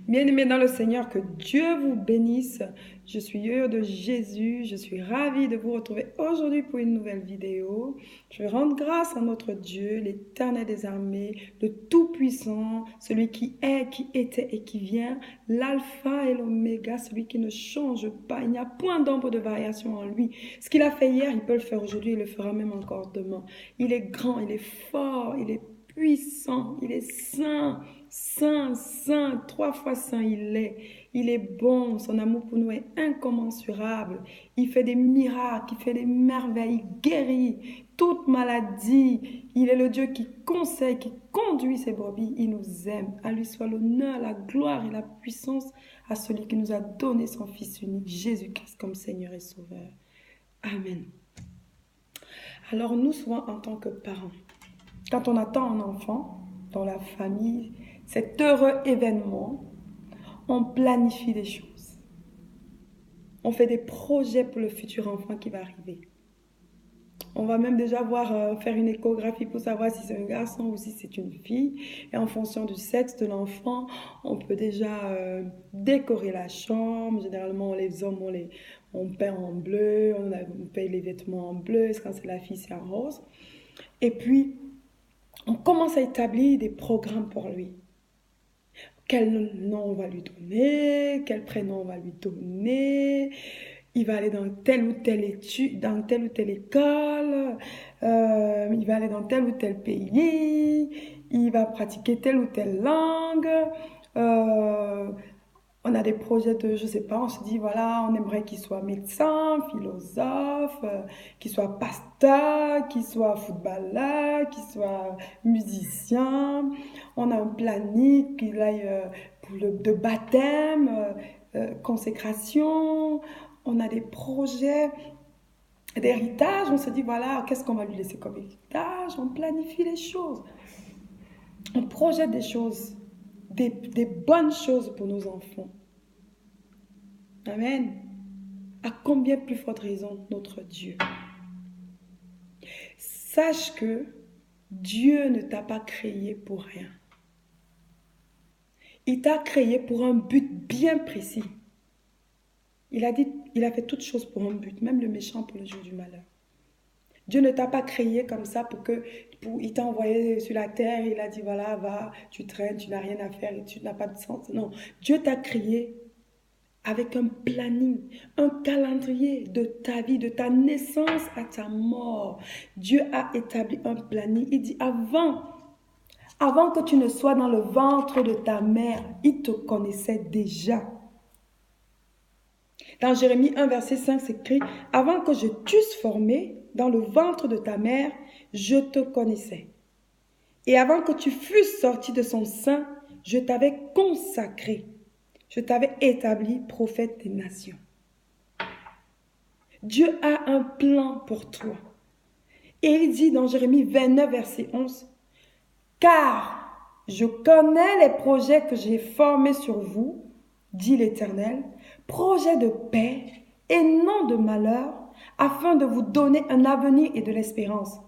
Bien-aimés dans le Seigneur, que Dieu vous bénisse. Je suis Yo-Yo de Jésus. Je suis ravie de vous retrouver aujourd'hui pour une nouvelle vidéo. Je vais rendre grâce à notre Dieu, l'Éternel des armées, le Tout-Puissant, celui qui est, qui était et qui vient, l'Alpha et l'Oméga, celui qui ne change pas. Il n'y a point d'ombre de variation en lui. Ce qu'il a fait hier, il peut le faire aujourd'hui, il le fera même encore demain. Il est grand, il est fort, il est puissant, il est saint. Saint, saint, 3 fois saint il est bon, son amour pour nous est incommensurable, il fait des miracles, il fait des merveilles, il guérit toute maladie, il est le Dieu qui conseille, qui conduit ses brebis, il nous aime, à lui soit l'honneur, la gloire et la puissance à celui qui nous a donné son Fils unique, Jésus-Christ comme Seigneur et Sauveur. Amen. Alors nous, souvent en tant que parents, quand on attend un enfant dans la famille, cet heureux événement, on planifie des choses. On fait des projets pour le futur enfant qui va arriver. On va même déjà faire une échographie pour savoir si c'est un garçon ou si c'est une fille. Et en fonction du sexe de l'enfant, on peut déjà décorer la chambre. Généralement, les hommes, on peint en bleu, on paye les vêtements en bleu. Quand c'est la fille, c'est en rose. Et puis, on commence à établir des programmes pour lui. Quel nom on va lui donner, quel prénom on va lui donner, il va aller dans telle ou telle étude, dans telle ou telle école, il va aller dans tel ou tel pays, il va pratiquer telle ou telle langue, on a des projets de, je sais pas, on se dit, voilà, on aimerait qu'il soit médecin, philosophe, qu'il soit pasteur, qu'il soit footballeur, qu'il soit musicien. On a un planning, qu'il aille de baptême, consécration. On a des projets d'héritage. On se dit, voilà, qu'est-ce qu'on va lui laisser comme héritage? On planifie les choses. On projette des choses. Des bonnes choses pour nos enfants. Amen. À combien plus forte raison notre Dieu. Sache que Dieu ne t'a pas créé pour rien. Il t'a créé pour un but bien précis. Il a fait toutes choses pour un but, même le méchant pour le jour du malheur. Dieu ne t'a pas créé comme ça il t'a envoyé sur la terre, il a dit voilà, va, tu traînes, tu n'as rien à faire et tu n'as pas de sens. Non, Dieu t'a créé avec un planning, un calendrier de ta vie, de ta naissance à ta mort. Dieu a établi un planning. Il dit avant que tu ne sois dans le ventre de ta mère, il te connaissait déjà. Dans Jérémie 1, verset 5, c'est écrit, « Avant que je t'eusse formé dans le ventre de ta mère, je te connaissais. Et avant que tu fusses sorti de son sein, je t'avais consacré. Je t'avais établi prophète des nations. » Dieu a un plan pour toi. Et il dit dans Jérémie 29, verset 11, « Car je connais les projets que j'ai formés sur vous, dit l'Éternel, projets de paix et non de malheur, afin de vous donner un avenir et de l'espérance. »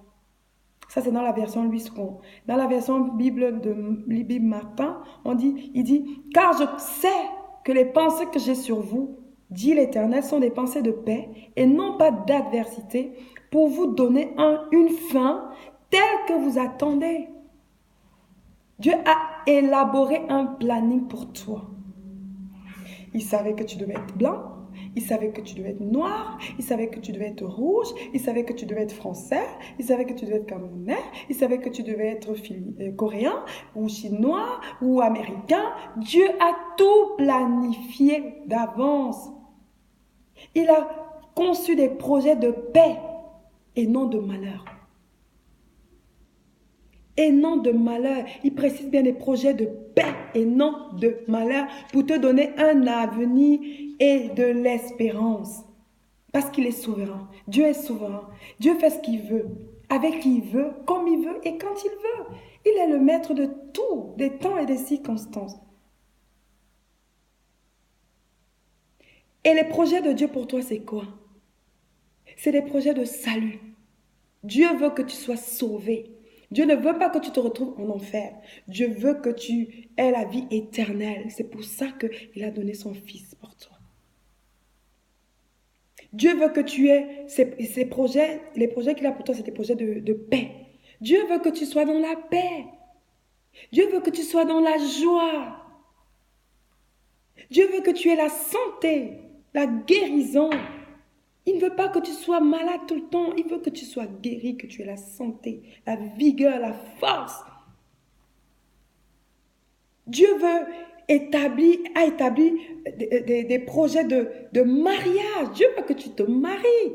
Ça, c'est dans la version Louis II. Dans la version Bible Martin, il dit, « Car je sais que les pensées que j'ai sur vous, dit l'Éternel, sont des pensées de paix et non pas d'adversité, pour vous donner une fin telle que vous attendez. » Dieu a élaboré un planning pour toi. Il savait que tu devais être blanc, il savait que tu devais être noir, il savait que tu devais être rouge, il savait que tu devais être français, il savait que tu devais être camerounais, il savait que tu devais être coréen ou chinois ou américain. Dieu a tout planifié d'avance. Il a conçu des projets de paix et non de malheur. Et non de malheur. Il précise bien des projets de paix et non de malheur pour te donner un avenir et de l'espérance. Parce qu'il est souverain. Dieu est souverain. Dieu fait ce qu'il veut, avec qui il veut, comme il veut et quand il veut. Il est le maître de tout, des temps et des circonstances. Et les projets de Dieu pour toi, c'est quoi? C'est des projets de salut. Dieu veut que tu sois sauvé. Dieu ne veut pas que tu te retrouves en enfer. Dieu veut que tu aies la vie éternelle. C'est pour ça qu'il a donné son Fils pour toi. Dieu veut que tu aies ces projets, les projets qu'il a pour toi, c'est des projets de paix. Dieu veut que tu sois dans la paix. Dieu veut que tu sois dans la joie. Dieu veut que tu aies la santé, la guérison. Il ne veut pas que tu sois malade tout le temps. Il veut que tu sois guéri, que tu aies la santé, la vigueur, la force. Dieu a établi des projets de mariage. Dieu veut que tu te maries.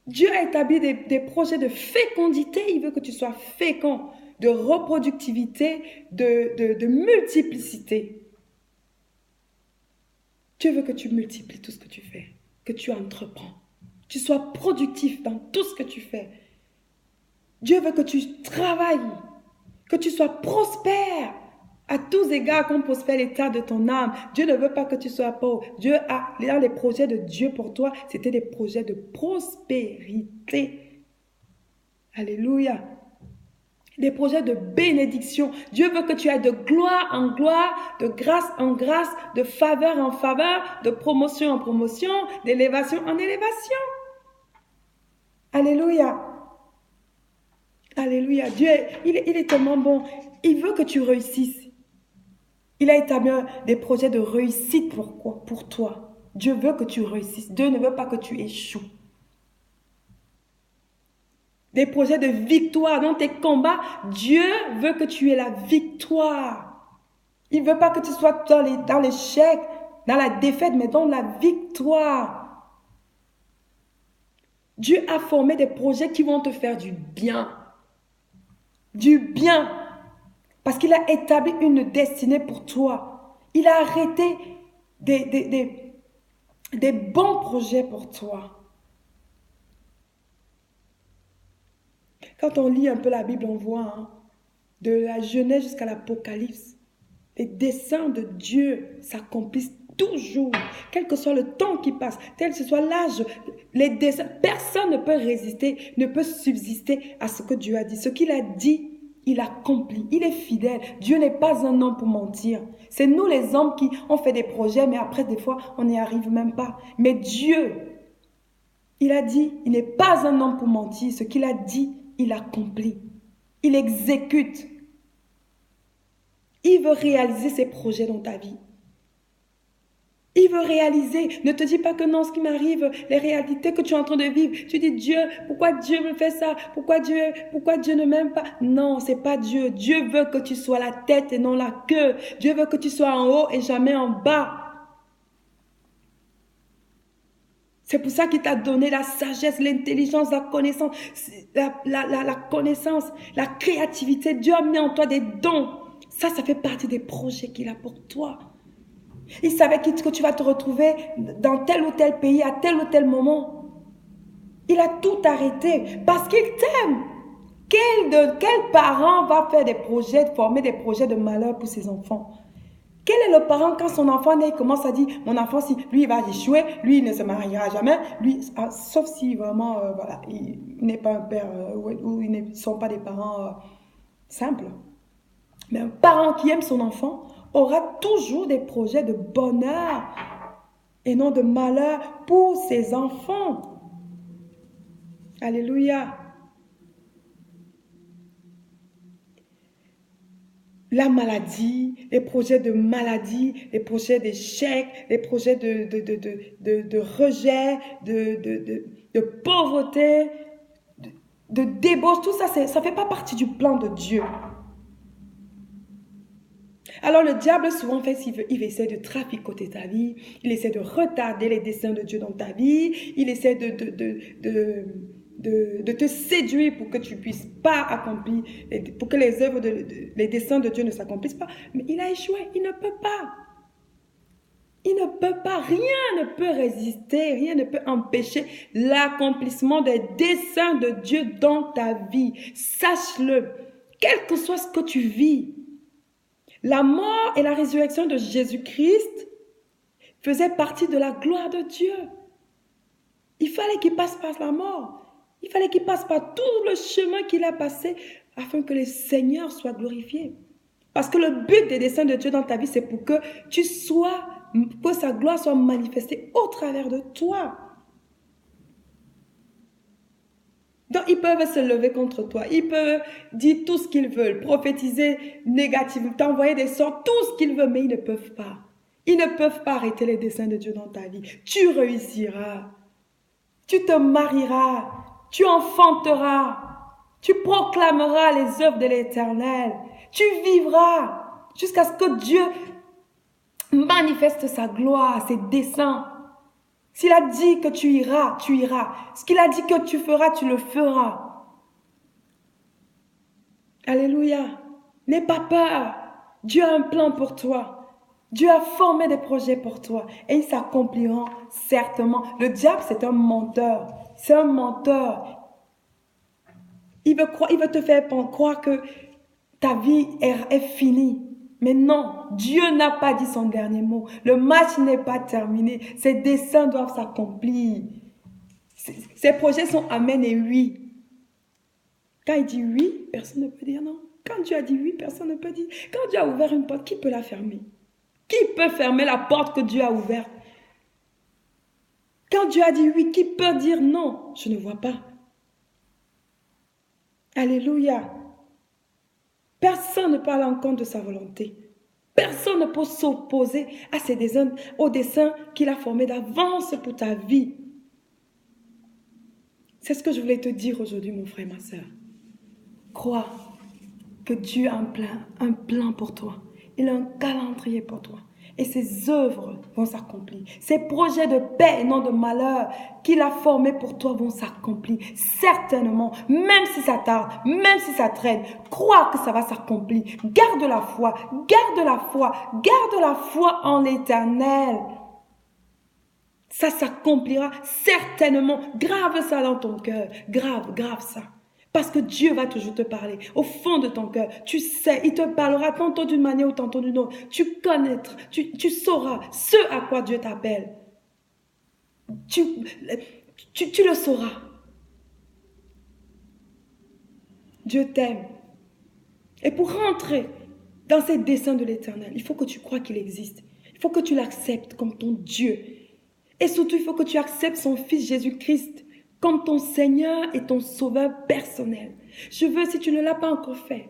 Dieu a établi des projets de fécondité. Il veut que tu sois fécond, de reproductivité, de multiplicité. Dieu veut que tu multiplies tout ce que tu fais, que tu entreprends. Tu sois productif dans tout ce que tu fais. Dieu veut que tu travailles, que tu sois prospère. À tous égards, comme prospère l'état de ton âme. Dieu ne veut pas que tu sois pauvre. Dieu a les projets de Dieu pour toi, c'était des projets de prospérité. Alléluia. Des projets de bénédiction. Dieu veut que tu ailles de gloire en gloire, de grâce en grâce, de faveur en faveur, de promotion en promotion, d'élévation en élévation. Alléluia. Alléluia. Dieu, il est tellement bon. Il veut que tu réussisses. Il a établi des projets de réussite pour toi. Dieu veut que tu réussisses. Dieu ne veut pas que tu échoues. Des projets de victoire dans tes combats. Dieu veut que tu aies la victoire. Il ne veut pas que tu sois dans l'échec, dans la défaite, mais dans la victoire. Dieu a formé des projets qui vont te faire du bien. Du bien. Parce qu'il a établi une destinée pour toi. Il a arrêté des bons projets pour toi. Quand on lit un peu la Bible, on voit de la Genèse jusqu'à l'Apocalypse, les desseins de Dieu s'accomplissent toujours, quel que soit le temps qui passe, tel que ce soit l'âge, les desseins, personne ne peut résister, ne peut subsister à ce que Dieu a dit. Ce qu'il a dit, il accomplit, il est fidèle. Dieu n'est pas un homme pour mentir. C'est nous les hommes qui ont fait des projets, mais après des fois, on n'y arrive même pas. Mais Dieu, il a dit, il n'est pas un homme pour mentir. Ce qu'il a dit, il accomplit. Il exécute. Il veut réaliser ses projets dans ta vie. Il veut réaliser. Ne te dis pas que non, ce qui m'arrive, les réalités que tu es en train de vivre. Tu dis, Dieu, pourquoi Dieu me fait ça? Pourquoi Dieu ne m'aime pas? Non, c'est pas Dieu. Dieu veut que tu sois la tête et non la queue. Dieu veut que tu sois en haut et jamais en bas. C'est pour ça qu'il t'a donné la sagesse, l'intelligence, la connaissance, la connaissance, la créativité. Dieu a mis en toi des dons. Ça fait partie des projets qu'il a pour toi. Il savait que tu vas te retrouver dans tel ou tel pays à tel ou tel moment. Il a tout arrêté parce qu'il t'aime. Quel parent va faire des projets, former des projets de malheur pour ses enfants? Quel est le parent quand son enfant naît, il commence à dire, mon enfant, si lui il va échouer, lui il ne se mariera jamais, lui, sauf si vraiment, voilà, il n'est pas un père ou ils ne sont pas des parents simples. Mais un parent qui aime son enfant aura toujours des projets de bonheur et non de malheur pour ses enfants. Alléluia. La maladie, les projets de maladie, les projets d'échec, les projets de rejet, de pauvreté, de débauche, tout ça, ça ne fait pas partie du plan de Dieu. Alors le diable, souvent, en fait, il essaie de traficoter ta vie, il essaie de retarder les desseins de Dieu dans ta vie, il essaie de te séduire pour que tu ne puisses pas accomplir, pour que les œuvres, les desseins de Dieu ne s'accomplissent pas. Mais il a échoué, il ne peut pas. Il ne peut pas, rien ne peut résister, rien ne peut empêcher l'accomplissement des desseins de Dieu dans ta vie. Sache-le, quel que soit ce que tu vis. La mort et la résurrection de Jésus-Christ faisaient partie de la gloire de Dieu. Il fallait qu'il passe par la mort. Il fallait qu'il passe par tout le chemin qu'il a passé afin que le Seigneur soit glorifié. Parce que le but des desseins de Dieu dans ta vie, c'est pour que que sa gloire soit manifestée au travers de toi. Donc, ils peuvent se lever contre toi. Ils peuvent dire tout ce qu'ils veulent, prophétiser négativement, t'envoyer des sorts, tout ce qu'ils veulent, mais ils ne peuvent pas. Ils ne peuvent pas arrêter les desseins de Dieu dans ta vie. Tu réussiras. Tu te marieras. Tu enfanteras. Tu proclameras les œuvres de l'Éternel. Tu vivras jusqu'à ce que Dieu manifeste sa gloire, ses desseins. S'il a dit que tu iras, tu iras. Ce qu'il a dit que tu feras, tu le feras. Alléluia. N'aie pas peur. Dieu a un plan pour toi. Dieu a formé des projets pour toi. Et ils s'accompliront certainement. Le diable, c'est un menteur. C'est un menteur. Il veut te faire croire que ta vie est finie. Mais non, Dieu n'a pas dit son dernier mot. Le match n'est pas terminé. Ses desseins doivent s'accomplir. Ses projets sont amen et oui. Quand il dit oui, personne ne peut dire non. Quand Dieu a dit oui, personne ne peut dire. Quand Dieu a ouvert une porte, qui peut la fermer? Qui peut fermer la porte que Dieu a ouverte? Quand Dieu a dit oui, qui peut dire non? Je ne vois pas. Alléluia. Personne ne parle en compte de sa volonté. Personne ne peut s'opposer à ses desseins, aux desseins qu'il a formés d'avance pour ta vie. C'est ce que je voulais te dire aujourd'hui, mon frère, ma soeur. Crois que Dieu a un plan pour toi. Il a un calendrier pour toi. Et ses œuvres vont s'accomplir. Ses projets de paix et non de malheur qu'il a formés pour toi vont s'accomplir. Certainement, même si ça tarde, même si ça traîne, crois que ça va s'accomplir. Garde la foi, garde la foi, garde la foi en l'Éternel. Ça s'accomplira certainement. Grave ça dans ton cœur. Grave ça. Parce que Dieu va toujours te parler. Au fond de ton cœur, tu sais, il te parlera tantôt d'une manière ou tantôt d'une autre. Tu connaîtras, tu sauras ce à quoi Dieu t'appelle. Tu le sauras. Dieu t'aime. Et pour rentrer dans ces desseins de l'Éternel, il faut que tu crois qu'il existe. Il faut que tu l'acceptes comme ton Dieu. Et surtout, il faut que tu acceptes son Fils Jésus-Christ comme ton Seigneur et ton Sauveur personnel. Je veux, si tu ne l'as pas encore fait,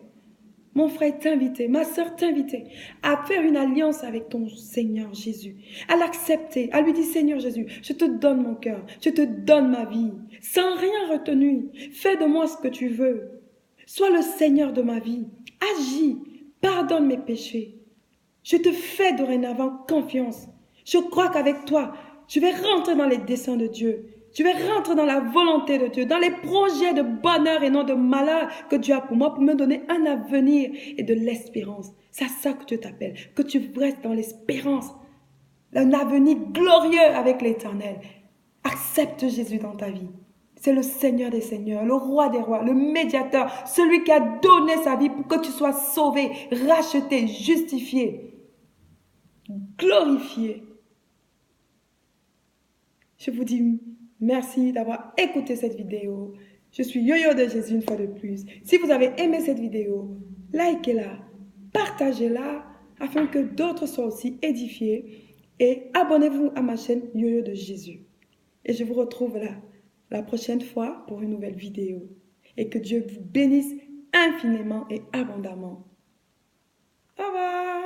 mon frère t'inviter, ma soeur t'inviter à faire une alliance avec ton Seigneur Jésus, à l'accepter, à lui dire Seigneur Jésus, je te donne mon cœur, je te donne ma vie, sans rien retenir. Fais de moi ce que tu veux. Sois le Seigneur de ma vie. Agis, pardonne mes péchés. Je te fais dorénavant confiance. Je crois qu'avec toi, je vais rentrer dans les desseins de Dieu. Je vais rentrer dans la volonté de Dieu, dans les projets de bonheur et non de malheur que Dieu a pour moi, pour me donner un avenir et de l'espérance. C'est à ça que Dieu t'appelle, que tu restes dans l'espérance, un avenir glorieux avec l'Éternel. Accepte Jésus dans ta vie. C'est le Seigneur des Seigneurs, le Roi des Rois, le médiateur, celui qui a donné sa vie pour que tu sois sauvé, racheté, justifié, glorifié. Je vous dis merci d'avoir écouté cette vidéo. Je suis Yo-Yo de Jésus une fois de plus. Si vous avez aimé cette vidéo, likez-la, partagez-la afin que d'autres soient aussi édifiés et abonnez-vous à ma chaîne Yo-Yo de Jésus. Et je vous retrouve là la prochaine fois pour une nouvelle vidéo. Et que Dieu vous bénisse infiniment et abondamment. Au revoir.